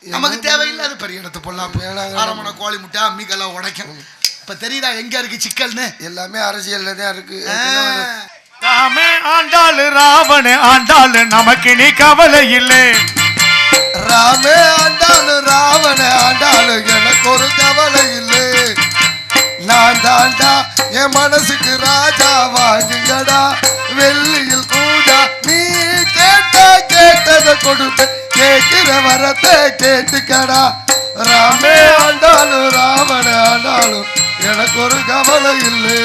நமக்கு தேவையில்லாத பெரிய இடத்து பொல்லாப்பு அரமணை கோழி முட்டை அம்மிக்கெல்லாம் உடைக்கும். இப்ப தெரியுதா எங்க இருக்கு சிக்கல்னு? எல்லாமே அரசியல்ல தான் இருக்கு. ராமே ஆண்டாளு ராவணே ஆண்டாளு நமக்கு நீ கவலை இல்லை. ராமே ஆண்டாளு ராவணே ஆண்டாளு எனக்கு ஒரு கவலை இல்லை. நான் தாண்டா என் மனசுக்கு ராஜா வாங்குங்கடா வெள்ளியில் கூட நீ கேட்டதை கொடுத்து கேட்கிற வரத்தை கேட்டுக்கடா. ராமே ஆண்டாளு ராவண ஆண்டாளு எனக்கு ஒரு கவலை இல்லை.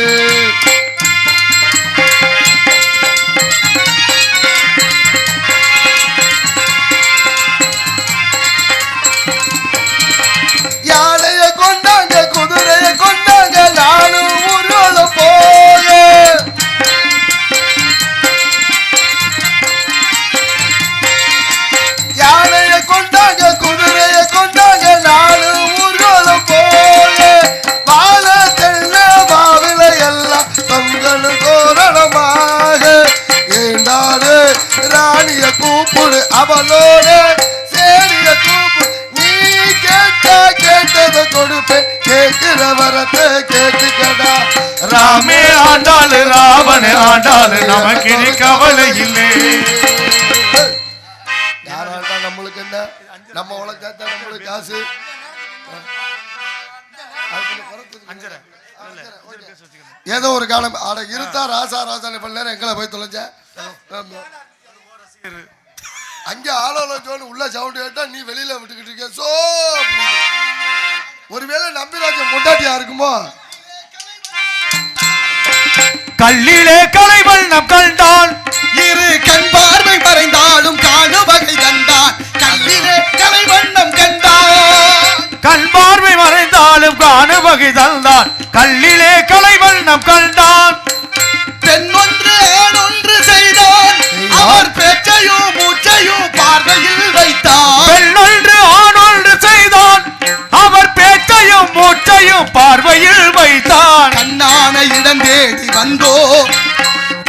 யானைய கொண்டாங்க குதிரைய கொண்டாங்க நானும் ஊர்வலம் போய. யானைய கொண்டாங்க குதிரைய கொண்டாங்க நானும் ஊர்வலம் போய. வாழ தென்ன மாவில எல்லாம் தொங்கல் கோரணமாக ஏண்டாடு ராணிய கூப்பிடு அவளோட சேரிய கூப்பிடு நீ கேட்டதை கொடுப்பேன் கேட்கிற வரத்தை கேட்டுக்கடா. ராமே ஆண்டாளு ராவணே ஆண்டாளு நமக்கு நீ கவலை இல்லை. யாராண்டா நம்மளுக்கு என்ன? நம்ம உலகத்தை நம்மளுக்கு காசு ஏதோ ஒரு காலம் அட இருத்தா ராசா ராசான பண்ண நேரம் எங்களை போய் தொலைஞ்ச அங்கே ஆலோலோன்னு உள்ள சவுண்ட் கேட்டா நீ வெளியில விட்டுக்கிட்டு இருக்க. சோ ஒருவேளை நம்பிராஜன் பொண்டாட்டியா இருக்குமோ? கல்லிலே கலை வண்ணம் கண்டான் இரு கண் பார்வை மறைந்தாலும் காணு வகை கண்டான். கல்லிலே கலை வண்ணம் கண்டான் கண் பார்வை மறைந்தாலும் காணு வகை தந்தான். கல்லிலே கலை வண்ணம் கண்டான் பெண் ஒன்று ஆண் ஒன்று செய்தான் அவர் பேச்சையும் மூச்சையும் பார்வையில் வைத்தான். பெண் ஒன்று ஆண் ஒன்று செய்தான் அவர் பேச்சையும் மூச்சையும் பார்வையில் வைத்தான். கண்ணான இடம் தேடி வந்தோம்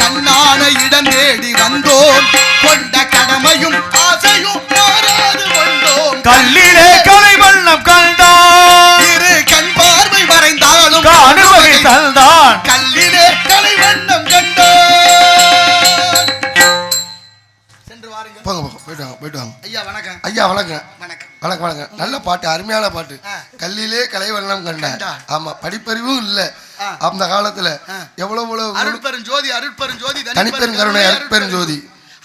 கண்ணான இடம் தேடி வந்தோம் கொண்ட கடமையும் ஆசையும் மாறாது கொண்டோம். கல்லிலே கலை வண்ணம் கண்டான் இரு கண் பார்வை மறைந்தாலும் காணு வகை தந்தான். கல்லிலே கலை வண்ணம் கண்டான். சென்று வாருங்கள். போங்க போங்க போயிட்டு வாங்க. ஐயா வணக்கம். ஐயா வணக்கம். வணக்கம் வணக்கம் வணக்கம். நல்ல பாட்டு, அருமையான பாட்டு. கல்லிலே கலை வண்ணம் கண்டேன். ஆமா, படிப்பறிவும் இல்ல அந்த காலத்துல. எவ்வளவு அருட்பெருஞ்சோதி அருட்பெருஞ்சோதி தனிப்பெருங்கருணை அருட்பெருஞ்சோதி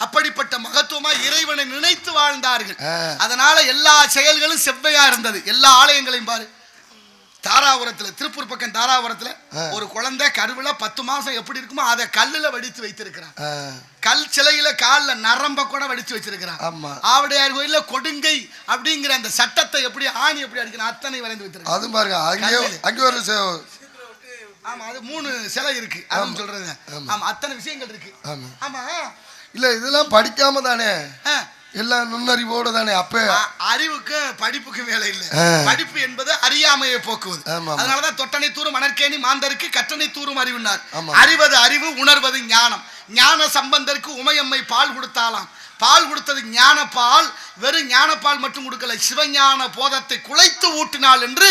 அப்படிப்பட்ட மகத்துவமா இறைவனை நினைத்து வாழ்ந்தார்கள். அதனால எல்லா செயல்களும் செவ்வையா இருந்தது. எல்லா ஆலயங்களையும் பாரு. தாராபுரத்துல, திருப்பூர் பக்கம் தாராபுரத்துல ஒரு குழந்தை கருவில 10 மாசம் எப்படி இருக்குமோ அதை கல்லுல வடித்து வைத்திருக்கிறான். கல் சிலையில கால்ல நரம்ப கூட வடிச்சு வச்சிருக்கிறான். ஆவுடையார் கோயில்ல கொடுங்கை அப்படிங்கிற அந்த சட்டத்தை எப்படி ஆணி எப்படி அடிக்கணும் அத்தனை வரைந்து வைத்திருக்கான். அது பாருங்க அங்கே ஒரு ஆமா, அது 3 சிலை இருக்கு. அதுவும் சொல்றது. ஆமா, அத்தனை விஷயங்கள் இருக்கு. ஆமா, இல்ல இதெல்லாம் படிக்காம தானே எல்லாம் நுண்ணறிவோட தானே. அப்ப அறிவுக்கு படிப்புக்கு வேலை இல்லை. படிப்பு என்பது அறியாமையை போக்குவது. அதனாலதான் தொட்டனை தூரும் மணற்கேணி மாந்தருக்கு கற்றனை தூரும் அறிவுனார். அறிவது அறிவு, உணர்வது ஞானம். ஞான சம்பந்தருக்கு உமையம்மை பால் கொடுத்தாலாம். பால் கொடுத்தது ஞான பால். வெறும் ஞான பால் மட்டும் கொடுக்கல, சிவஞான போதத்தை குலைத்து ஊட்டினாள் என்று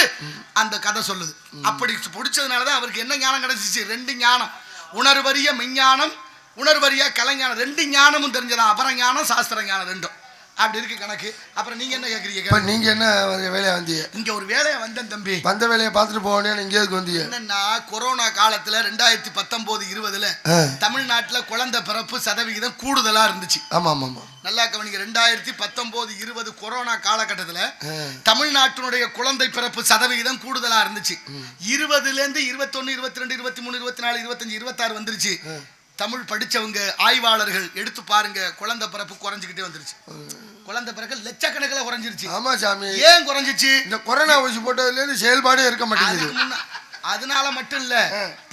அந்த கதை சொல்லுது. அப்படி பிடிச்சதுனாலதான் அவருக்கு என்ன ஞானம் கிடைச்சிச்சு? 2 ஞானம். உணர்வறிய மெஞ்ஞானம், உணர்வறியா கலைஞானம். 2 ஞானமும் தெரிஞ்சதான். அபரஞானம் சாஸ்திர ஞானம் 2 அப்படி இருக்கு கணக்கு. அப்புறம் நீங்க என்ன கேக்குறீங்க? நீங்க என்ன வேலையா வந்தீங்க? இங்க ஒரு வேலையா வந்தேன் தம்பி. வந்த வேலையை பார்த்துட்டு போனேன்னு இங்கே வந்தீங்க. என்னன்னா கொரோனா காலத்துல 2019-20ல தமிழ்நாட்டுல குழந்தை பிறப்பு சதவிகிதம் கூடுதலா இருந்துச்சு. ஆமா ஆமா ஆமா, நல்லா கவனிங்க. 2019-20 கொரோனா காலகட்டத்துல தமிழ்நாட்டினுடைய குழந்தை பிறப்பு சதவிகிதம் கூடுதலா இருந்துச்சு. 20ல இருந்து 21, 22, 23, 24, 25, 26 வந்துருச்சு. தமிழ் படிச்சவங்க ஆய்வாளர்கள் எடுத்து பாருங்க, குழந்தை பிறப்பு குறைஞ்சிக்கிட்டே வந்துருச்சு. குழந்தை பிறகு லட்சக்கணக்கில் குறைஞ்சிருச்சு. ஆமா சாமி. ஏன் குறைஞ்சிச்சு? இந்த கொரோனா ஊசி போட்டதுல இருந்து செயல்பாடே இருக்க மாட்டேங்குது. அதனால மட்டும் இல்ல,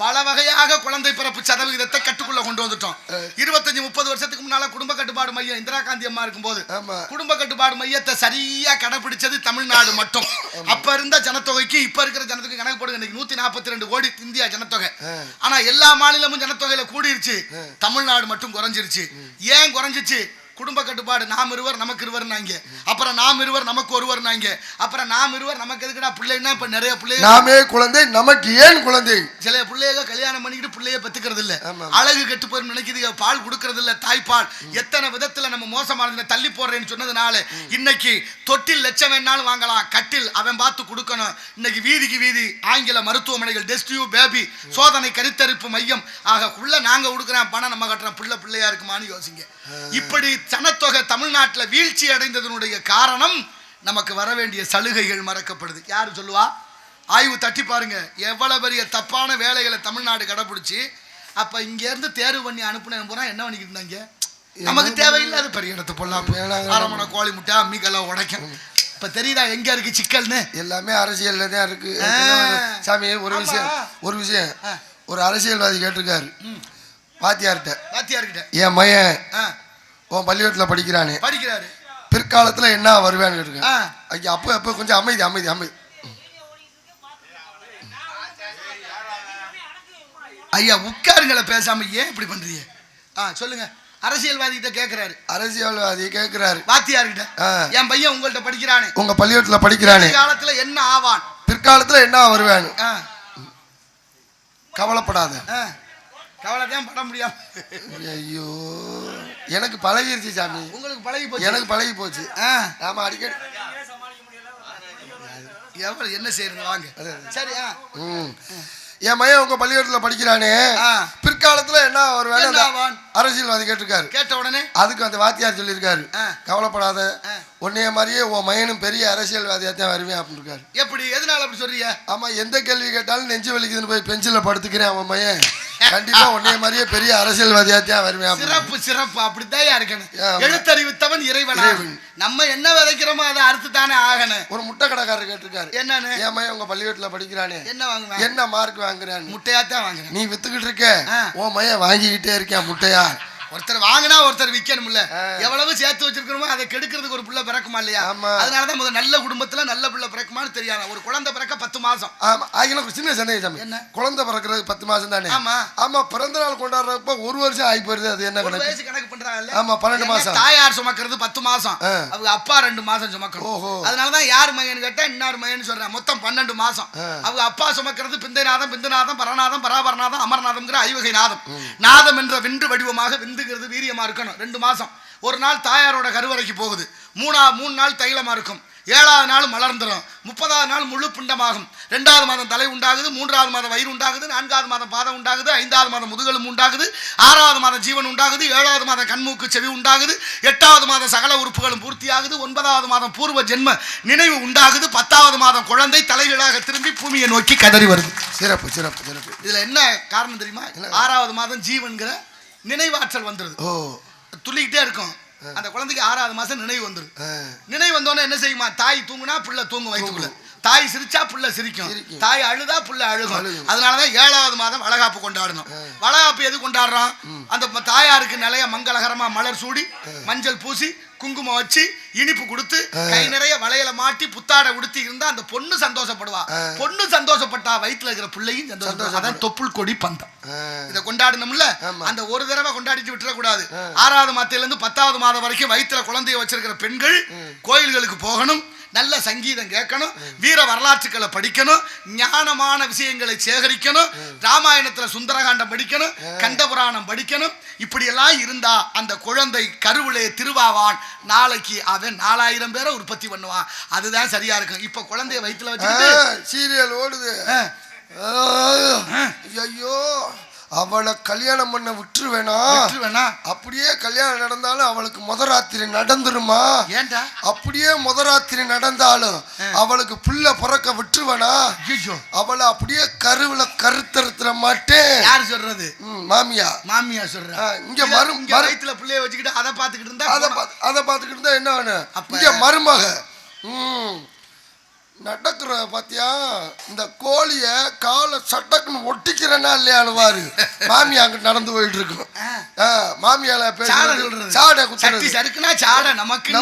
பல வகையாக குழந்தை பிறப்பு சதவிகிதத்தை கட்டுக்குள்ள கொண்டு வந்துட்டோம். 25-30 வருஷத்துக்கு முன்னால குடும்ப கட்டுப்பாடு மையம் இந்திரா காந்தி அம்மா இருக்கும்போது குடும்ப கட்டுப்பாடு மையத்தை சரியா கடைபிடிச்சது தமிழ்நாடு மட்டும். அப்ப இருந்த ஜனத்தொகைக்கு இப்ப இருக்கிற ஜனத்தொகை கணக்கு போடுங்க. இன்னைக்கு 142 கோடி இந்தியா ஜனத்தொகை. ஆனா எல்லா மாநிலமும் ஜனத்தொகையில கூடிருச்சு, தமிழ்நாடு மட்டும் குறைஞ்சிருச்சு. ஏன் குறைஞ்சிச்சு? குடும்ப கட்டுப்பாடு, நாம் இருவர் நமக்கு இருவர்னாங்க, அப்புறம் நாம் இருவர் நமக்கு ஒருவர்னாங்க, அப்புறம் நாம் இருவர் நமக்கு எதுக்குடா பிள்ளைன்னா இப்ப நிறைய பிள்ளை நாமே குழந்தை நமக்கு ஏன் குழந்தை. சில பிள்ளைக கல்யாணம் பண்ணிக்கிட்டு பிள்ளைய பெத்துக்கிறது இல்ல, அழகு கெட்டு போய் நினைக்குது, பால் கொடுக்கறது இல்ல, தாய்ப்பால். எத்தனை விதத்துல நம்ம மோசமான தள்ளி போடுறேன்னு சொன்னதுனால இன்னைக்கு தொட்டில் லட்சம் வேணாலும் வாங்கலாம், கட்டில் அவன் பார்த்து கொடுக்கணும். இன்னைக்கு வீதிக்கு வீதி ஆங்கில மருத்துவமனைகள், டெஸ்டியூ பேபி சோதனை கருத்தரிப்பு மையம் ஆக உள்ள நாங்க கொடுக்குறோம் பணம் நம்ம கட்டுறோம், பிள்ளையா இருக்குமான்னு யோசிங்க. இப்படி சனத்தொகை தமிழ்நாட்டில் வீழ்ச்சி அடைந்ததனுடைய காரணம் நமக்கு வர வேண்டிய சலுகைகள் மறக்கப்படுது. யாரு சொல்லுவா? ஆய்வு தட்டி பாருங்க, எவ்வளவு பெரிய தப்பான வேலைகளை தமிழ்நாடு கடைபிடிச்சு அப்ப இங்க இருந்து தேர்வு பண்ணி அனுப்புன போறா என்ன பண்ணிக்கிட்டு இருந்தாங்க. நமக்கு தேவையில்லாத பெரிய இடத்து போடலாம், அரமணை கோழி முட்டை அம்மிக்கெல்லாம் உடைக்கும். இப்ப தெரியுதா எங்க இருக்கு சிக்கல்னு? எல்லாமே அரசியல்ல தான் இருக்கு சாமி. ஒரு விஷயம் ஒரு அரசியல்வாதி கேட்டிருக்காரு வாத்தியார்கிட்ட, என் மையன் உன் பள்ளிக்கூடத்தில் படிக்கிறாரு, பிற்காலத்துல என்ன வருவேன்னு கேட்டிருக்கேன். ஐயா அப்ப கொஞ்சம் அமைதி. ஐயா உட்காருங்கள, பேசாம ஏன் இப்படி பண்றீங்க? சொல்லுங்க. அரசியல்வாதி கேக்குறாரு வாத்தியார்கிட்ட, என் பையன் உங்கள்ட்ட படிக்கிறானே, உங்க பள்ளிக்கூடத்துல படிக்கிறானே, காலத்துல என்ன ஆவான், பிற்காலத்துல என்ன வருவேன்னு. கவலைப்படாத. கவலைதான் பட முடியாம. ஐயோ எனக்கு பழகிருச்சு சாமி. உங்களுக்கு பழகி போச்சு? எனக்கு பழகி போச்சு. ஆமா அடிக்கடி என்ன செய்யறது வாங்க. சரி. என் மையன் உங்க பள்ளிக்கூடத்துல படிக்கிறானே, பிற்காலத்துல என்ன ஒரு வேலை அரசியல்வாதி கேட்டிருக்காரு. கேட்ட உடனே அதுக்கு அந்த வாத்தியார் சொல்லியிருக்காரு, கவலைப்படாத, உன்னைய மாதிரியே உன் மையனும் பெரிய அரசியல்வாதியாத்தான் வருவேன் அப்படின்னு இருக்காரு. எப்படி? எதனால அப்படி சொல்றீங்க? ஆமா, எந்த கேள்வி கேட்டாலும் நெஞ்சு வலிக்குதுன்னு போய் பெஞ்சில படுத்துக்கிறேன் அவன் மையன், கண்டிப்பா உன்னைய மாதிரியே பெரிய அரசியல்வாதியாத்தான் வருவேன். சிறப்பு அப்படித்தான் இருக்கணும். எழுத்தறிவித்தவன் இறைவன். நம்ம என்ன விதைக்கிறோமோ அதை அறுத்து தானே ஆகணும். ஒரு முட்டை கடைக்காரர் கேட்டிருக்காரு, என்னன்னு, என் மையன் உங்க பள்ளிக்கூடத்துல படிக்கிறானே, என்ன வாங்குவேன், என்ன மார்க் வாங்குறான்னு. முட்டையாத்தான் வாங்குறேன். நீ வித்துக்கிட்டு இருக்க, உன் மையன் வாங்கிக்கிட்டே இருக்கேன் முட்டையா. ஒருத்தர் வாங்கினா ஒருத்தர் விற்கணும்ல. எவ்வளவு சேர்த்து வச்சிருக்கிறோமோ அதை கெடுக்கிறதுக்கு ஒரு பிள்ளை பிறக்குமா இல்லையா? அதனாலதான் முதல் நல்ல குடும்பத்துல நல்ல பிள்ளை பிறக்குமான்னு தெரியாது. ஒரு குழந்தை பிறக்க 10 மாசம். சின்ன சந்தேகம், என்ன குழந்தை பிறக்கிறது 10 மாசம் தானே? ஆமா, பிறந்த நாள் கொண்டாடுறப்ப 1 வருஷம் ஆகி போயிருது. அது என்ன வயசு கணக்கு பண்றாங்க? ஆமா, 12 மாசம். தாயார் சுமக்கிறது 10 மாசம், அவங்க அப்பா 2 மாசம் சுமக்கணும். அதனாலதான் யார் மையன்னு கேட்டா இன்னார் மையன்னு சொல்றேன். மொத்தம் 12 மாசம். அவங்க அப்பா சுமக்கிறது பிந்தைநாதம், பிந்துநாதம், பரநாதம், பராபரநாதம், அமர்நாதம்ங்கிற ஐவகை நாதம். நாதம் என்ற விந்து வடிவமாக விந்துங்கிறது வீரியமா இருக்கணும். 2 மாசம். ஒரு நாள் தாயாரோட கருவறைக்கு போகுது. 3 நாள் தைலமா இருக்கும். 7வது நாள் மலர்ந்துடும். 30வது நாள் முழு பிண்டமாகும். 2வது மாதம் தலை உண்டாகுது, 3வது மாதம் வயிறு உண்டாகுது, 4வது மாதம் பாதம் உண்டாகுது, 5வது மாதம் முதுகெலும்பு உண்டாகுது, 6வது மாதம் ஜீவன் உண்டாகுது, 7வது மாதம் கண்மூக்கு செவி உண்டாகுது, 8வது மாதம் சகல உறுப்புகளும் பூர்த்தியாகுது, 9வது மாதம் பூர்வ ஜென்ம நினைவு உண்டாகுது, 10வது மாதம் குழந்தை தலைகீழாக திரும்பி பூமியை நோக்கி கதறி வருது. சிறப்பு. இதுல என்ன காரணம் தெரியுமா? 6வது மாதம் ஜீவன்கிற நினைவாற்றல் வந்துருது. துள்ளிக்கிட்டே இருக்கும். அந்த குழந்தைக்கு 6வது மாசம் நினைவு வந்துடும். நினைவு வந்தோடனே என்ன செய்யுமா? தாய் தூங்குனா புள்ள தூங்கும் வயிற்றுக்குள்ள, தாய் சிரிச்சா புள்ள சிரிக்கும், தாய் அழுதா புள்ள அழுகும். அதனாலதான் 7வது மாதம் வளகாப்பு கொண்டாடணும். வளகாப்பு எது கொண்டாடுறோம்? அந்த தாயாருக்கு நிலைய மங்களகரமா மலர் சூடி, மஞ்சள் பூசி, குங்குமம் வச்சு, இனிப்பு கொடுத்து, கை நிறைய வளையல மாட்டி, புத்தாடை உடுத்தி இருந்தா அந்த பொண்ணு சந்தோஷப்படுவா. பொண்ணு சந்தோஷப்பட்டா வயிற்றுல இருக்கிற பிள்ளையும் சந்தோஷம். அதான் தொப்புள் கொடி பந்தம். இதை கொண்டாடணும்ல. அந்த ஒரு தடவை கொண்டாடிட்டு விட்டுறக்கூடாது. 6வது மாதத்துல இருந்து 10வது மாதம் வரைக்கும் வயிற்றுல குழந்தைய வச்சிருக்கிற பெண்கள் கோயில்களுக்கு போகணும், நல்ல சங்கீதம் கேட்கணும், வீர வரலாற்றுக்களை படிக்கணும், ஞானமான விஷயங்களை சேகரிக்கணும், ராமாயணத்துல சுந்தரகாண்டம் படிக்கணும், கண்டபுராணம் படிக்கணும். இப்படியெல்லாம் இருந்தா அந்த குழந்தை கருவிலே திருவாவான். நாளைக்கு அவன் 4000 பேரை உற்பத்தி பண்ணுவான். அதுதான் சரியா இருக்கும். இப்ப குழந்தைய வயிற்றுல வச்சுக்கிட்டு சீரியல் ஓடுது. ஐயோ, அவளை கல்யாணம் பண்ண விட்டுருவேனா? அப்படியே கல்யாணம் நடந்தாலும் அவளுக்கு முதராத்திரி நடந்துருமா? ஏண்டா? அப்படியே முதராத்திரி நடந்தாலும் அவளுக்கு புள்ள பிறக்க விட்டுருவேனா? அவளை அப்படியே கருவுல கருத்தறுத்துற மாட்டேன். யாரு சொல்றது? மாமியா சொல்ற. இங்க வயிற்றுல பிள்ளைய வச்சுக்கிட்டு அதை பாத்துக்கிட்டு இருந்தா அதை பாத்துக்கிட்டு இருந்தா என்ன வேணும்? இங்க மருமக நடக்கிற பாத்தியா இந்த கோழிய காலை சட்டக்குன்னு ஒட்டிக்கிறேன்னா இல்லையானு பாரு. மாமியா அங்கிட்டு நடந்து போயிட்டு இருக்கும். மாமியால சாடை குத்தி சறுக்குனா சாடை நமக்கு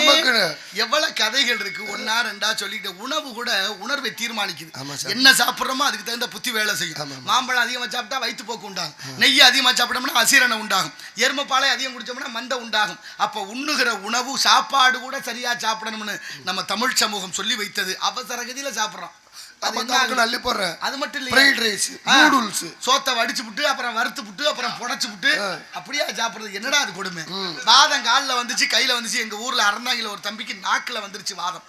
எவ்வளவு கதைகள் இருக்கு. ஒன்னா ரெண்டா சொல்லிட்டு உணவு கூட உணர்வை தீர்மானிக்குது. என்ன சாப்பிடுறோமோ அதுக்கு தகுந்த புத்தி வேலை செய்யும். மாம்பழம் அதிகமா சாப்பிட்டா வயிற்று போக்கு உண்டாகும். நெய் அதிகமா சாப்பிட்டோம்னா அசீரணம் உண்டாகும். எருமைப்பாலை அதிகம் குடிச்சோம்னா மண்டை உண்டாகும். அப்ப உண்ணுகிற உணவு சாப்பாடு கூட சரியா சாப்பிடணும்னு நம்ம தமிழ் சமூகம் சொல்லி வைத்தது. அவசர கதியில சாப்பிடுறோம். அது மட்டும் இல்ல, சோத்தை வடிச்சு விட்டு அப்புறம் வறுத்து விட்டு அப்புறம் புடைச்சு விட்டு அப்படியே சாப்பிடுறது. என்னடா அது கொடுமை. வாதம் காலில் வந்துச்சு, கையில வந்துச்சு. எங்க ஊர்ல அறந்தாங்கில ஒரு தம்பிக்கு நாக்குல வந்துருச்சு வாதம்.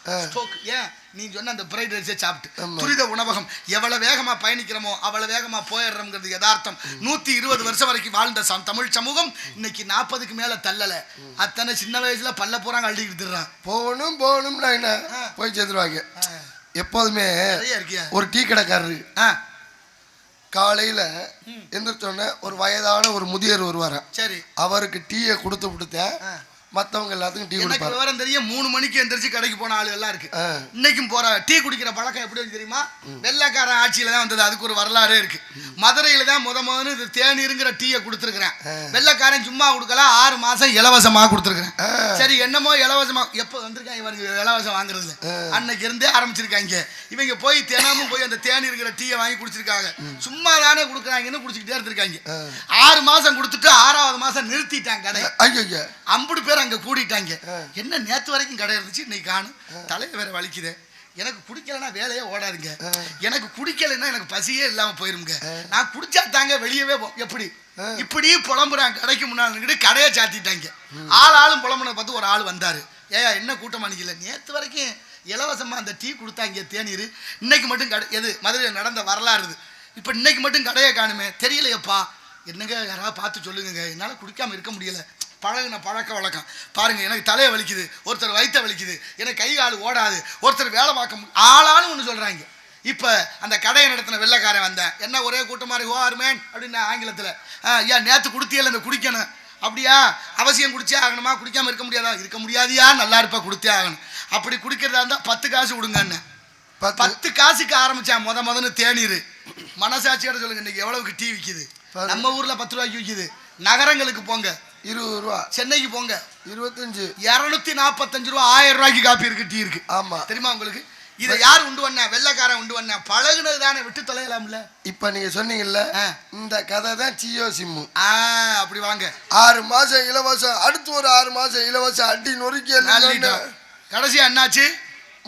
ஏன் நீ சொன்ன அந்த ஃப்ரைட் ரைஸே சாப்பிட்டு துரித உணவகம் எவ்வளவு வேகமா பயணிக்கிறோமோ அவ்வளவு வேகமா போயிடுறோம்ங்கிறது யதார்த்தம். 120 வருஷம் வரைக்கும் வாழ்ந்த தமிழ் சமூகம் இன்னைக்கு 40க்கு மேல தள்ளல. அத்தனை சின்ன வயசுல பல்ல போறாங்க அள்ளிக்கிட்டு போகணும் போகணும்னா என்ன போய் சேர்ந்துருவாங்க. எப்போதுமே ஒரு டீ கடைக்காரரு காலையில எந்திரிச்சோடனே ஒரு வயதான ஒரு முதியவர் வருவார. சரி, அவருக்கு டீயை கொடுத்து விட்டுத்தேன். மற்றவங்க எல்லாத்துக்கும் டீ குடிப்பாங்க. விவரம் தெரியும். 3 மணிக்கு எந்திரிச்சு கடைக்கு போன ஆளு எல்லாம் இருக்கு. இன்னைக்கும் போற டீ குடிக்கிற பழக்கம் எப்படி தெரியுமா? வெள்ளைக்காரன் ஆட்சியில தான் வந்தது. அதுக்கு ஒரு வரலாறே இருக்கு. மதுரையில தான் முதல்ல தேநீருங்கிற டீயை கொடுத்துருக்கிறேன். வெள்ளைக்காரன் சும்மா கொடுக்கல, 6 மாசம் இலவசமா கொடுத்துருக்கிறேன். சரி, என்னமோ இலவசமா எப்போ வந்திருக்காங்க இவங்க இலவசம் வாங்குறதுல அன்னைக்கு இருந்தே ஆரம்பிச்சிருக்காங்க. இவங்க போய் தினமும் போய் அந்த தேநீருங்கிற டீயை வாங்கி குடிச்சிருக்காங்க. சும்மா தானே கொடுக்குறாங்கன்னு குடிச்சுக்கிட்டே இருந்திருக்காங்க. 6 மாசம் கொடுத்துட்டு 6வது மாசம் நிறுத்திட்டாங்க கடை. ஐயோ, 50 பேர் அங்க கூடிட்டாங்க. என்ன நேத்து வரைக்கும் கடை இருந்துச்சு, இன்னைக்கு காணும். தலையை வேற வலிக்குது. எனக்கு குடிக்கலன்னா வேலையே ஓடாதுங்க. எனக்கு குடிக்கலைன்னா எனக்கு பசியே இல்லாம போயிருங்க. நான் குடிச்சா தாங்க வெளியவே எப்படி இப்படி புலம்புறாங்க. கடைக்கு முன்னாடி நின்னுட்டு கடையை சாத்திட்டாங்க. ஆளும் புலம்புன பார்த்து ஒரு ஆள் வந்தாரு. ஏயா என்ன கூட்டம் அணிக்கல? நேத்து வரைக்கும் இலவசமா அந்த டீ கொடுத்தாங்க தேநீர், இன்னைக்கு மட்டும் கடை எது மதுரையில் நடந்த வரலாறு. இப்ப இன்னைக்கு மட்டும் கடையை காணுமே தெரியலையப்பா. என்னங்க யாராவது பார்த்து சொல்லுங்க, என்னால குடிக்காம இருக்க முடியல. பழகின பழக்க வழக்கம் பாருங்க. எனக்கு தலையை வலிக்குது, ஒருத்தர் வயிற்ற வலிக்குது, எனக்கு கை கால் ஓடாது, ஒருத்தர் வேலை பார்க்க ஆளாலும் ஒன்று சொல்றாங்க. இப்போ அந்த கடையை நடத்தின வெள்ளைக்காரன் வந்தேன். என்ன ஒரே கூட்டம் மாதிரி ஓர்மேன் அப்படின்னு ஆங்கிலத்தில். ஏன் நேற்று குடுத்தியல இந்த குடிக்கணும் அப்படியா? அவசியம் குடிச்சே ஆகணுமா? குடிக்காம இருக்க முடியாதா? இருக்க முடியாதியா? நல்லா இருப்பா, குடித்தே ஆகணும். அப்படி குடிக்கிறதா இருந்தால் 10 காசு கொடுங்கன்னு 10 காசுக்கு ஆரம்பிச்சான் முதன்னு தேநீர். மனசாட்சியோட சொல்லுங்க, இன்னைக்கு எவ்வளவுக்கு டீ விற்கிது? நம்ம ஊர்ல 10 ரூபாய்க்கு விற்கிது. நகரங்களுக்கு போங்க 20 ரூபா, சென்னைக்கு போங்க 25, 245 ரூபா, 1000 ரூபாய்க்கு காப்பி இருக்கு, டீ இருக்கு. ஆமா, தெரியுமா உங்களுக்கு? இதை யார் உண்டு பண்ண? வெள்ளைக்காரன் உண்டு பண்ண. பழகுனது தானே, விட்டு தொலையலாம்ல. இப்ப நீங்க சொன்னீங்கல்ல இந்த கதை தான் ஜியோ சிம்மு. அப்படி வாங்க. 6 மாசம் இலவசம், அடுத்து ஒரு 6 மாசம் இலவசம் அடி நொறுக்கி கடைசியா என்னாச்சு?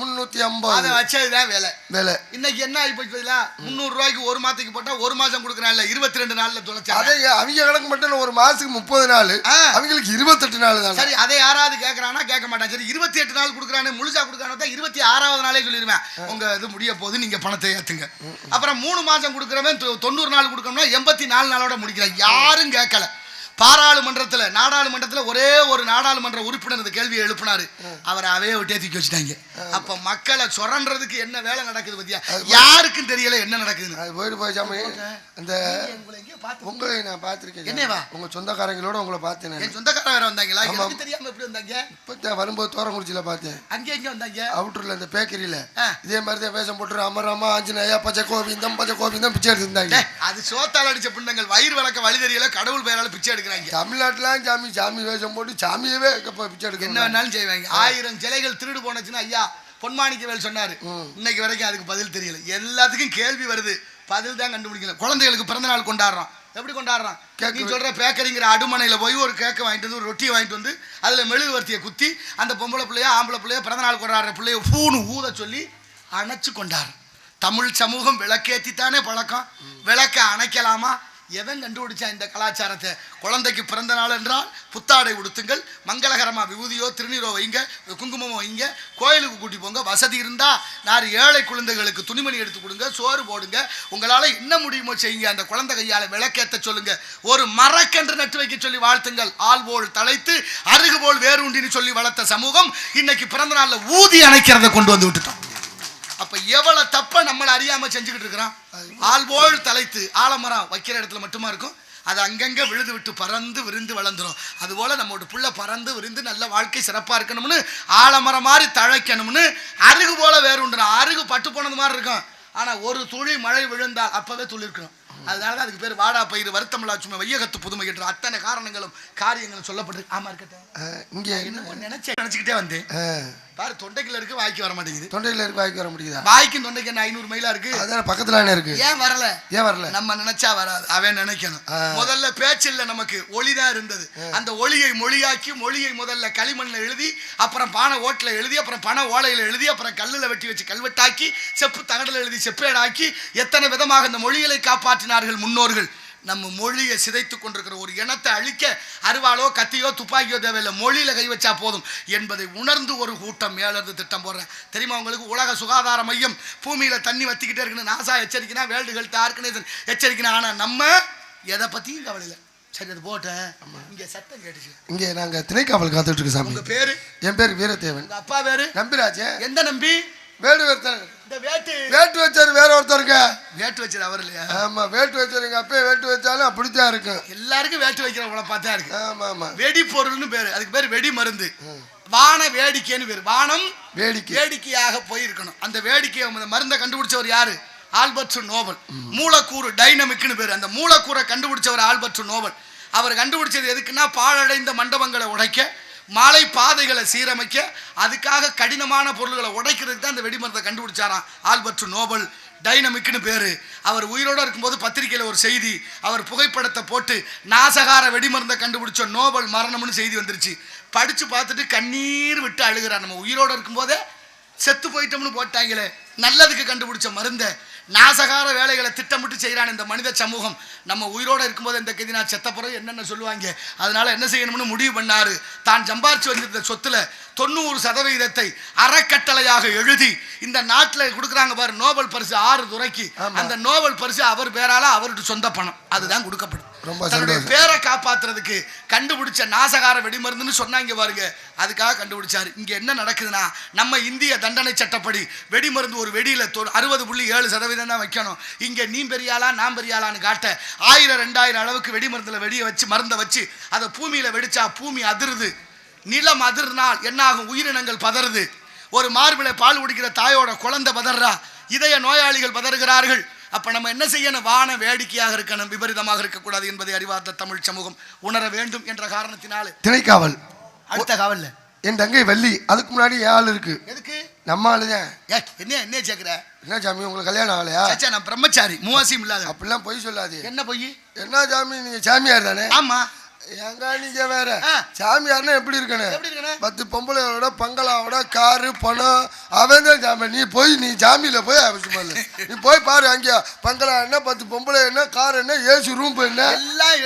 350. அதை வச்சதுதான் வேலை. இன்னைக்கு என்ன ஆகி போச்சு? 300 ரூபாய்க்கு ஒரு மாசத்துக்கு போட்டா ஒரு மாசம் கொடுக்குறாங்க. 22 நாள்ல தொலைச்சா. அதே அவங்க கணக்கு மட்டும் ஒரு மாசத்துக்கு 30 நாள், அவங்களுக்கு 28 நாள் தான். சரி, அதை யாராவது கேட்கறானா? கேட்க மாட்டான். சரி, 28 நாள் கொடுக்குறானு முழுசா கொடுக்குறானு 26வது நாளே சொல்லிடுவேன். உங்க இது முடிய போது நீங்க பணத்தை ஏத்துங்க. அப்புறம் 3 மாசம் கொடுக்குறவன் 90 நாள் கொடுக்கணும்னா 84 நாளோட முடிக்கிறான். யாரும் கேட்கல. பாராளுமன்றத்தில் நாடாளுமன்றத்தில் ஒரே ஒரு நாடாளுமன்ற உறுப்பினர் இந்த கேள்வியை எழுப்பினாரு. அவரை அவையே விட்டே தூக்கி வச்சுட்டாங்க. அப்ப மக்களை சொரன்றதுக்கு என்ன வேலை நடக்குது பத்தியா? யாருக்கும் தெரியல என்ன நடக்குது. அது போயிட்டு போய் சாமி, அந்த உங்களை நான் பார்த்திருக்கேன். என்னவா? உங்க சொந்தக்காரங்களோட உங்களை பார்த்தேன். என் சொந்தக்காரங்க வேற வந்தாங்களா? எனக்கு தெரியாம எப்படி வந்தாங்க? இப்ப வரும்போது தோரங்குறிச்சியில பார்த்தேன். அங்கே எங்க வந்தாங்க? அவுட்டர்ல இந்த பேக்கரியில இதே மாதிரி தான் வேஷம் போட்டு அமராமா ஆஞ்சநேயா பச்சை கோவிந்தம் பிச்சை எடுத்திருந்தாங்க. அது சோத்தால் அடிச்ச பிண்டங்கள். வயிறு வளர்க்க வழி தெரியல, கடவுள் பெயரால பிச்சை எடுக்க. தமிழ்நாட்டுல சாமி வேஷம் போட்டு சாமியவே பிச்சை எடுக்க என்ன வேணாலும் செய்வாங்க. 1000 சிலைகள் திருடு போனச்சுன்னா ஐயா பொன்மாணிக்கவேல் சொன்னாரு. இன்னைக்கு வரைக்கும் அதுக்கு பதில் தெரியல. எல்லாத்துக்கும் கேள்வி வருது, பதில் தான் கண்டுபிடிக்கல. குழந்தைகளுக்கு பிறந்த நாள் கொண்டாடுறோம். எப்படி கொண்டாடுறான்? நீ சொல்ற பேக்கரிங்கிற அடுமனையில போய் ஒரு கேக்க வாங்கிட்டு வந்து, ஒரு ரொட்டியை வாங்கிட்டு வந்து அதுல மெழுகுவர்த்தியை குத்தி அந்த பொம்பளை பிள்ளையோ ஆம்பளை பிள்ளையோ பிறந்த நாள் கொண்டாடுற பிள்ளைய பூனு ஊத சொல்லி அணைச்சு கொண்டாடுற தமிழ் சமூகம். விளக்கேற்றித்தானே பழக்கம். விளக்க அணைக்கலாமா? எவன் கண்டுபிடிச்சா இந்த கலாச்சாரத்தை? குழந்தைக்கு பிறந்த நாள் என்றால் புத்தாடை உடுத்துங்கள், மங்களகரமா விபூதியோ திருநீரோ வைங்க, குங்குமமோ வைங்க, கோயிலுக்கு கூட்டி போங்க. வசதி இருந்தா 4 ஏழை குழந்தைகளுக்கு துணிமணி எடுத்து கொடுங்க, சோறு போடுங்க. உங்களால என்ன முடியுமோ செய்யுங்க. அந்த குழந்தை கையால விளக்கேற்ற சொல்லுங்க. ஒரு மரக்கன்று நட்டு வைக்க சொல்லி வாழ்த்துங்கள். ஆள் போல் தழைத்து அருகு போல் வேறுண்டின்னு சொல்லி வளர்த்த சமூகம் இன்னைக்கு பிறந்த நாள்ல ஊதி அணைக்கிறத கொண்டு வந்து விட்டுட்டோம். அப்ப எவ்வளவு தப்ப நம்மள அறியாம செஞ்சுக்கிட்டு இருக்கிறோம். ஆள் போல் தலைத்து ஆலமரம் வைக்கிற இடத்துல மட்டுமா இருக்கும்? அது அங்கங்க விழுது விட்டு பறந்து விரிந்து வளர்ந்துரும். அதுபோல நம்மளோட புள்ள பறந்து விரிந்து நல்ல வாழ்க்கை சிறப்பா இருக்கணும்னு ஆலமரம் மாதிரி தழைக்கணும்னு அருகு போல வேறு உண்டு. அருகு பட்டு போனது மாதிரி இருக்கும், ஆனா ஒரு துளி மழை விழுந்தால் அப்பவே துளிர்க்கணும். அதனாலதான் அதுக்கு பேர் வாடா பயிர் வருத்தமில்லா சும்மா வையகத்து புதுமை என்ற அத்தனை காரணங்களும் காரியங்களும் சொல்லப்பட்டிருக்கு. ஆமா இருக்கட்டும், இங்க என்ன நினைச்சுக்கிட்டே வந்தேன். பாரு, தொண்டைக்குள்ள இருக்கு, வாய்க்கு வர மாட்டேங்குது. தொண்டைக்குள்ள இருக்கு, வாய்க்கு வர முடியுதா? வாய்க்கும் தொண்டைக்கு என்ன 500 மைலா இருக்கு? அதான் பக்கத்துல இருக்கு. ஏன் வரல? நம்ம நினைச்சா வராது, அவன் நினைக்கணும். முதல்ல பேச்சில்ல நமக்கு ஒளிதான் இருந்தது. அந்த ஒளியை மொழியாக்கி, மொழியை முதல்ல களிமண்ல எழுதி, அப்புறம் பானை ஓட்டுல எழுதி, அப்புறம் பனை ஓலையில எழுதி, அப்புறம் கல்லுல வெட்டி வச்சு கல்வெட்டாக்கி, செப்பு தகடல எழுதி செப்பேடாக்கி, எத்தனை விதமாக இந்த மொழிகளை காப்பாற்றினார்கள் முன்னோர்கள். நம்ம மொழியை சிதைத்து கொண்டிருக்கிற ஒரு இனத்தை அழிக்க அருவாளோ கத்தியோ துப்பாக்கியோ தேவையில்லை, மொழியில கை வச்சா போதும் என்பதை உணர்ந்து ஒரு கூட்டம் மேலிருந்து திட்டம் போடுறேன். தெரியுமா உங்களுக்கு? உலக சுகாதார மையம் பூமியில தண்ணி வத்திக்கிட்டே இருக்குன்னு நாசா எச்சரிக்கினா, வேர்ல்டு ஹெல்த் ஆர்கனைசேஷன் எச்சரிக்கினா, ஆனா நம்ம எதை பத்தியும் கவலை இல்லை. சரி, அது போட்டேன். இங்க சத்தம் கேட்டுச்சு. இங்க நாங்க திணைக்காவல் காத்துட்டு இருக்கோம் சாமி. உங்க பேரு? என் பேர் வீரதேவன். உங்க அப்பா பேரு? நம்பிராஜ். எந்த நம்பி? வேடு ஒருத்தர். இந்த வேட்டு வச்சாரு வேற ஒருத்தருங்க. வேட்டு வச்சது அவர் இல்லையா? ஆமா, வேட்டு வச்சாருங்க. அப்பயே வேட்டு வச்சாலும் அப்படித்தான் இருக்கும். எல்லாருக்கும் வேட்டு வைக்கிறவங்கள பார்த்தா இருக்கு. ஆமா ஆமா. வெடி பொருள்னு பேரு, அதுக்கு பேரு வெடி மருந்து. வான வேடிக்கைன்னு பேரு. வானம் வேடிக்கை, வேடிக்கையாக போயிருக்கணும். அந்த வேடிக்கையை மருந்தை கண்டுபிடிச்சவர் யாரு? Albert Nobel. மூலக்கூறு டைனமிக்னு பேரு. அந்த மூலக்கூறை கண்டுபிடிச்சவர் ஆல்பர்ட் நோபல். அவர் கண்டுபிடிச்சது எதுக்குன்னா, பாழடைந்த மண்டபங்களை உடைக்க, மாலை பாதைகளை சீரமைக்க, அதுக்காக கடினமான பொருள்களை உடைக்கிறதுக்கு தான் அந்த வெடிமருந்தை கண்டுபிடிச்சாராம் ஆல்பர்ட் நோபல். டைனமிக்னு பேரு. அவர் உயிரோடு இருக்கும்போது பத்திரிகையில் ஒரு செய்தி, அவர் புகைப்படத்தை போட்டு நாசகார வெடிமருந்தை கண்டுபிடிச்ச நோபல் மரணம்னு செய்தி வந்துருச்சு. படிச்சு பார்த்துட்டு கண்ணீர் விட்டு அழுகிறார். நம்ம உயிரோடு இருக்கும்போதே செத்து போயிட்டோம்னு போட்டாங்களே, நல்லதுக்கு கண்டுபிடிச்ச மருந்தை நாசகார வேலைகளை திட்டமிட்டு செய்கிறான் இந்த மனித சமூகம். நம்ம உயிரோடு இருக்கும்போது இந்த கதி நான் செத்த பிறகு என்னென்ன சொல்லுவாங்க, அதனால என்ன செய்யணும்னு முடிவு பண்ணாரு. தான் சம்பாரிச்சு வந்திருந்த சொத்துல 90% அறக்கட்டளையாக எழுதி இந்த நாட்டில் கொடுக்குறாங்க பாரு நோபல் பரிசு 6 துறைக்கு. அந்த நோபல் பரிசு அவர் பேரால அவருக்கு சொந்த பணம், அதுதான் கொடுக்கப்படும். தன்னுடைய பேரை காப்பாத்துறதுக்கு கண்டுபிடிச்ச நாசகார வெடிமருந்துன்னு சொன்னாங்க பாருங்க, அதுக்காக கண்டுபிடிச்சாரு. இங்க என்ன நடக்குதுன்னா, நம்ம இந்திய தண்டனை சட்டப்படி வெடிமருந்து ஒரு வெடியில 60.7% தான் வைக்கணும். இங்க நீ பெரியாளா நான் பெரியாளான்னு காட்ட 1000-2000 அளவுக்கு வெடிமருந்துல வெடியை வச்சு மருந்தை வச்சு அதை பூமியில வெடிச்சா பூமி அதிருது. நிலம் அதிர்னால் என்ன ஆகும்? உயிரினங்கள் பதறுது. ஒரு மார்பிளை பால் குடிக்கிற தாயோட குழந்தை பதறா, இதய நோயாளிகள் பதறுகிறார்கள். அப்ப நம்ம என்ன செய்யணும்? வான வேடிக்கையாக இருக்கணும், விபரீதமாக இருக்கக்கூடாது என்பதை அறிவார்ந்த தமிழ் சமூகம் உணர வேண்டும் என்ற காரணத்தினால திணைக்காவல். அடுத்த காவல்ல என் தங்கை வள்ளி, அதுக்கு முன்னாடி ஆள் இருக்கு. எதுக்கு? நம்ம ஆளுதான். என்ன சேர்க்கிற? என்ன சாமி உங்களுக்கு கல்யாணம் ஆகலையா? நான் பிரம்மச்சாரி, மூவாசியம் இல்லாத. அப்படிலாம் பொய் சொல்லாது. என்ன பொய்? என்ன சாமி, நீங்க சாமியார் தானே? ஆமா. எங்க நீங்க வேற சாமியார்னா எப்படி இருக்கணும்? 10 பொம்பளையோட பங்களாவோட காரு பணம் அவன் தான் சாமி. நீ போய் நீ சாமியில போய் அவசியம் நீ போய் பாரு, அங்கே பங்களா என்ன, 10 பொம்பளை என்ன, கார் என்ன, ஏசி ரூம் என்ன,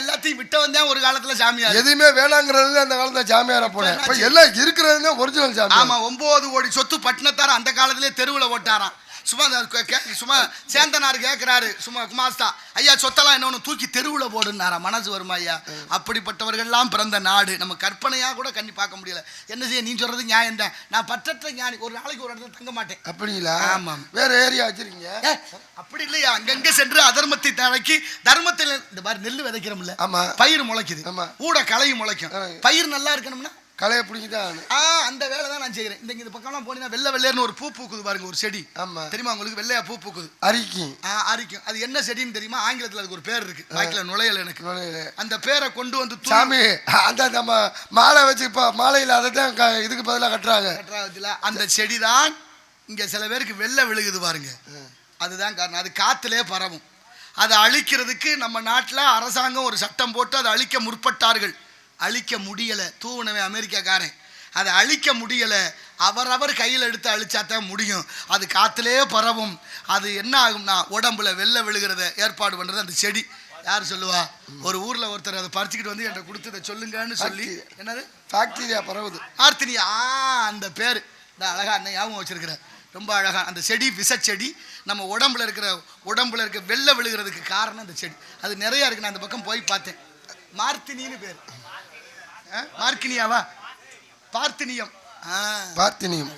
எல்லாத்தையும் விட்டவன் தான் ஒரு காலத்துல சாமியார். எதுவுமே வேணாங்கிறது அந்த காலத்துல சாமியார போனேன். இப்ப எல்லாம் இருக்கிறது தான் ஒரிஜினல் சாமி. ஆமா, 9 கோடி சொத்து பட்டினத்தார அந்த காலத்திலே தெருவுல ஓட்டாராம். சும்மா சேந்தனார் கேட்கிறாரு, சும்மா குமாஸ்தா ஐயா சொத்தெல்லாம் என்ன தூக்கி தெருவுல போடுனாரா? மனசு வருமா ஐயா? அப்படிப்பட்டவர்கள்லாம் பிறந்த நாடு. நம்ம கற்பனையா கூட கண்ணி பார்க்க முடியல. என்ன செய்ய? நீ சொல்றது நியாயம் தான். நான் பற்றற்ற ஞானி, ஒரு நாளைக்கு ஒரு இடத்துல தங்க மாட்டேன். அப்படிங்களா? ஆமா. வேற ஏரியா வச்சிருக்கீங்க? அப்படி இல்லையா? அங்கங்க சென்று அதர்மத்தை தடக்கி தர்மத்தில் இந்த மாதிரி நெல் விதைக்கிறோம்ல, ஆமா, பயிர் முளைக்குது, ஊட களையும் முளைக்கும். பயிர் நல்லா இருக்கணும்னா களைய பிடிக்குதான். அந்த வேலை தான் நான் செய்யறேன். இந்த பக்கம்லாம் போனீங்கன்னா வெள்ளை வெள்ளையர்னு ஒரு பூ பூக்குது பாருங்க, ஒரு செடி. ஆமா, தெரியுமா உங்களுக்கு? வெள்ளையா பூ பூக்குது, அரிக்கும். அரிக்கும். அது என்ன செடின்னு தெரியுமா? ஆங்கிலத்தில் அதுக்கு ஒரு பேர் இருக்கு, வாய்க்கில் நுழையல எனக்கு. அந்த பேரை கொண்டு வந்து சாமி அந்த நம்ம மாலை வச்சு இப்போ மாலையில் அதை தான் இதுக்கு பதிலாக கட்டுறாங்க. அந்த செடி தான் இங்க சில பேருக்கு வெள்ளை விழுகுது பாருங்க, அதுதான் காரணம். அது காத்துலேயே பரவும். அதை அழிக்கிறதுக்கு நம்ம நாட்டில் அரசாங்கம் ஒரு சட்டம் போட்டு அதை அழிக்க முற்பட்டார்கள். அழிக்க முடியலை. தூவனவன் அமெரிக்காக்காரன். அதை அழிக்க முடியலை. அவரவர் கையில் எடுத்து அழிச்சாத்தான் முடியும். அது காத்திலே பரவும். அது என்ன ஆகும்னா உடம்புல வெள்ளை விழுகிறத ஏற்பாடு பண்ணுறது அந்த செடி. யார் சொல்லுவா? ஒரு ஊரில் ஒருத்தர் அதை பறிச்சுக்கிட்டு வந்து என்கிட்ட கொடுத்து இதை சொல்லுங்கன்னு சொல்லி, என்னது பாக்டீரியா பரவுது, ஆர்த்தினியா, அந்த பேர் நான் அழகா அண்ணன் ஞாபகம் வச்சிருக்கிறேன். ரொம்ப அழகா அந்த செடி விஷச்செடி. நம்ம உடம்புல இருக்க வெள்ளை விழுகிறதுக்கு காரணம் அந்த செடி. அது நிறையா இருக்கு. நான் அந்த பக்கம் போய் பார்த்தேன். மார்த்தினின்னு பேர். மார்க்கினியாவா? பார்த்தினியம். பார்த்தினியம்.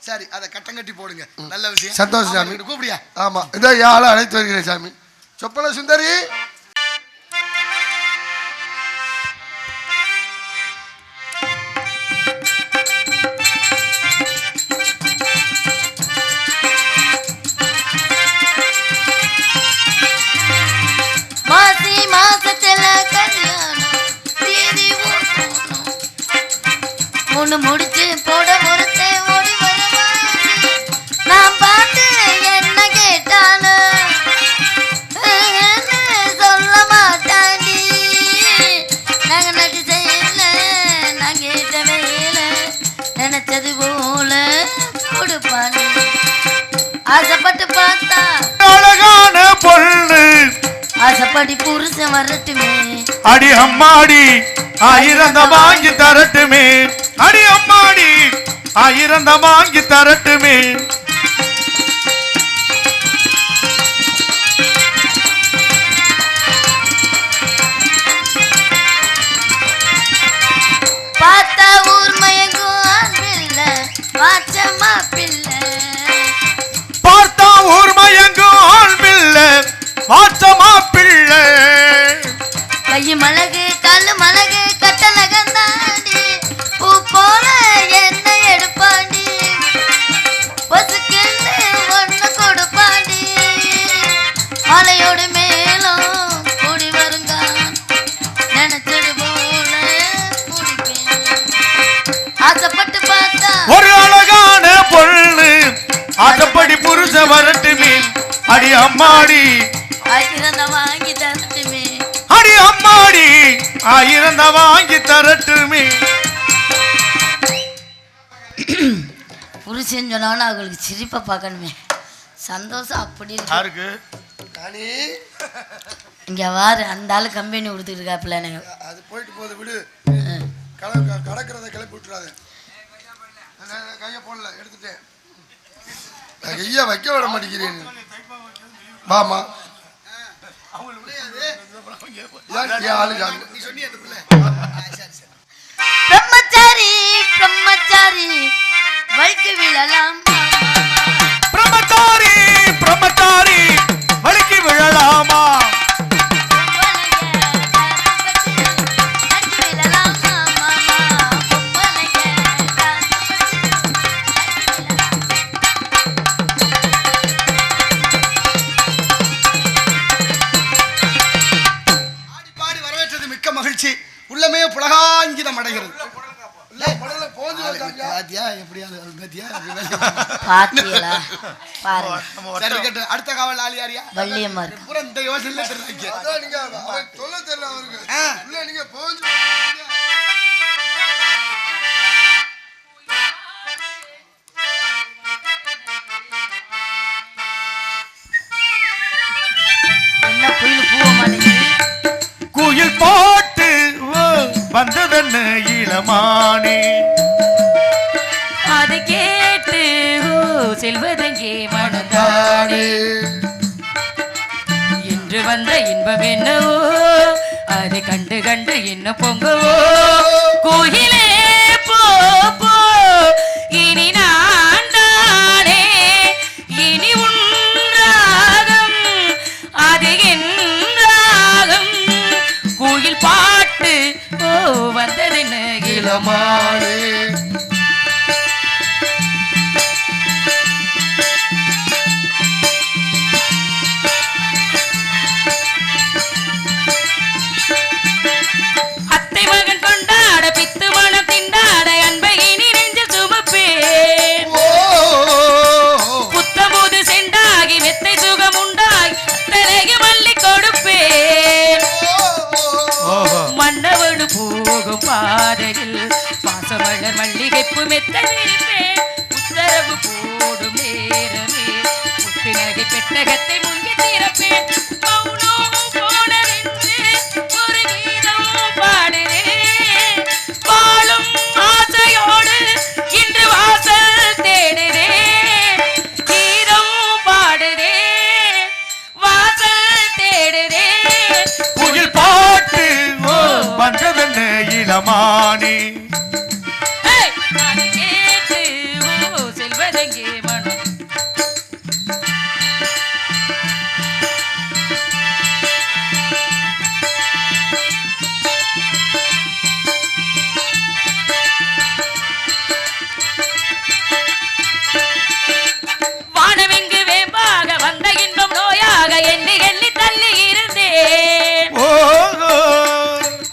சரி, அதை கட்டம் கட்டி போடுங்க. நல்ல விஷயம். சந்தோஷம் சாமி. கூப்பிடியா? ஆமா, இதை யாழ அழைத்து வருகிறேன் சாமி. சொப்பன சுந்தரி. ஒண்ணு முடிச்சு போட ஒருத்தே ஓடி வருவான் நான் பார்த்து என்ன கேட்டாலும் சொல்ல மாட்டாண்டி நாங்க நட்டு செய்யல நான் கேட்ட வேல நினைச்சது போல கொடுப்பானு ஆசைப்பட்டு பார்த்தா அழகான பொண்ணு ஆசைப்படி புருஷன் வரட்டுமே அடி அம்மாடி ஆயிரந்த வாங்கி தரட்டுமே அடி அம்மாடி ஆயிரந்த வாங்கி தரட்டுமே பார்த்தா ஊர் மயங்கும் பிள்ளை வாச்சம்மா பிள்ளை பார்த்தா ஊர் மயங்கும் ஆள் பிள்ளை வாச்சமா பிள்ளை கையு மலகு கல்லு மலகு கட்டலகந்தாண்டி பூ போல என்ன எடுப்பாண்டி பசுக்கென்னு ஒண்ணு கொடுப்பாண்டி மலையோடு மேலும் கூடி வருங்க நினைச்சது போல முடிப்பேன் ஆசைப்பட்டு பார்த்தா ஒரு அழகான பொண்ணு ஆசைப்படி புருஷ வரட்டுமே அடி அம்மாடி ஆயிரந்த வாங்கி தரட்டுமே அடி அம்மாடி ஆயிரந்த வாங்கி தரட்டுமே புருஷன் சொன்னாலும் அவங்களுக்கு சிரிப்பை பார்க்கணுமே சந்தோஷம் அப்படி இருக்கு யாருக்கு ராணி இங்க வாரு அந்த ஆளு கம்பெனி கொடுத்துட்டு இருக்காப்புல எனக்கு அது போயிட்டு போகுது விடு கடக்கிறத கிளப்பி விட்டுறாத கையை போடல எடுத்துட்டேன் கையை வைக்க விட மாட்டேங்கிறேன் வாமா பிரம்மச்சாரி பிரம்மச்சாரி வழுக்கு விழலாம் பிரம்மச்சாரி பிரம்மச்சாரி வழுக்கி விழலாமா உள்ளமே புலகாங்கிதம் அடைகிறது அடுத்த காவல் ஆளி யாரியா வள்ளியம்மா இந்த யோசனை என்ன குயில் பூவ மாட்டேங்குது குயில் போட்டு வந்ததென்ன இளமானே அது கேட்டு செல்வதங்கே மனதானே இன்று வந்த இன்பம் என்னவோ அதை கண்டு கண்டு என்ன பொங்கவோ கோயிலே போ போ இனி நான் தானே இனி உன்றாகம் அது என்றாகம் கோயில் பாட்டு வந்ததென்ன இளமானே பாதையில் பாசமலர் மல்லிகைப்பு மெத்தவே உத்தரவு போடும் நேரமே புத்துநகை பெட்டகத்தை முங்கி திறப்பேன் மௌனம் போனதென்று ஒரு கீதம் பாடுறேன் வாழும் ஆசையோடு இன்று வாசல் தேடுறேன் கீதம் பாடுறேன் வாசல் தேடுறேன் குயில் பாட்டு வந்ததென்ன இளமானே கேட்டு செல்வதங்கே மனம் வானவெங்கு வேம்பாக வந்த இன்பம் நோயாக எண்ணி எண்ணி தள்ளி இருந்தேன்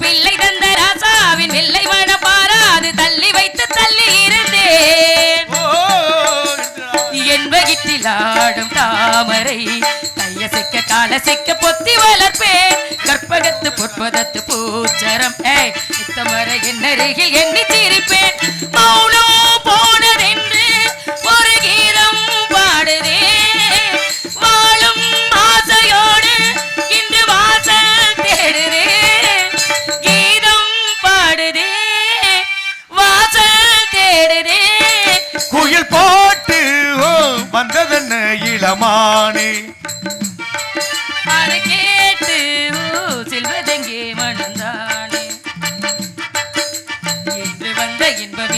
பிள்ளை தந்த ராசாவின் வெள்ளை மணப்பார கையில் ஆடும் தாமரை கையசைக்க காலசைக்க பொத்தி வளர்ப்பேன் கற்பகத்து பொற்பதத்து பூச்சரம் நித்தமரை என்னருகில் எண்ணி சிரிப்பேன் மௌனம் போனதென்று ஒரு கீதம் பாடுதே வாழும் ஆசையோடு இன்று வாசல் தேடுதே கீதம் பாடுதே வாசல் தேடுதே குயில் போட்டு வந்ததென்ன இளமானே அதை கேட்டு செல்வதெங்கே மணந்தானே என்று வந்த இன்பம்